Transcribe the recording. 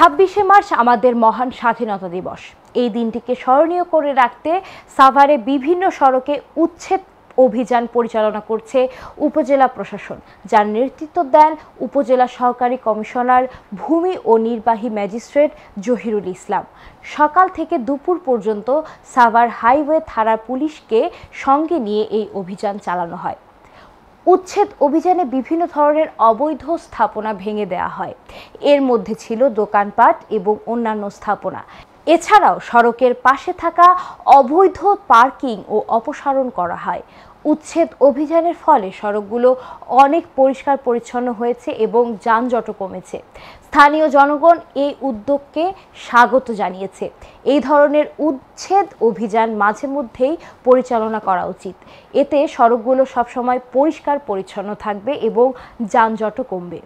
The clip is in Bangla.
26শে মার্চ আমাদের মহান স্বাধীনতা দিবস। এই দিনটিকে স্মরণীয় করে রাখতে সাভারে বিভিন্ন সড়কে উচ্ছেদ অভিযান পরিচালনা করছে উপজেলা প্রশাসন, যার নেতৃত্ব দেন উপজেলা সহকারী কমিশনার ভূমি ও নির্বাহী ম্যাজিস্ট্রেট জহিরুল ইসলাম। সকাল থেকে দুপুর পর্যন্ত সাভার হাইওয়ে থানার পুলিশকে সঙ্গে নিয়ে এই অভিযান চালানো হয়। উচ্ছেদ অভিযানে বিভিন্ন ধরনের অবৈধ স্থাপনা ভেঙে দেওয়া হয়। এর মধ্যে ছিল দোকানপাট এবং অন্যান্য স্থাপনা। এছাড়াও সড়কের পাশে থাকা অবৈধ পার্কিং ও অপসারণ করা হয়। উচ্ছেদ অভিযানের ফলে সড়কগুলো অনেক পরিষ্কার পরিচ্ছন্ন হয়েছে এবং যানজটও কমেছে। স্থানীয় জনগণ এই উদ্যোগকে স্বাগত জানিয়েছে। এই ধরনের উচ্ছেদ অভিযান মাঝে মধ্যেই পরিচালনা করা উচিত। এতে সড়কগুলো সবসময় পরিষ্কার পরিচ্ছন্ন থাকবে এবং যানজটও কমবে।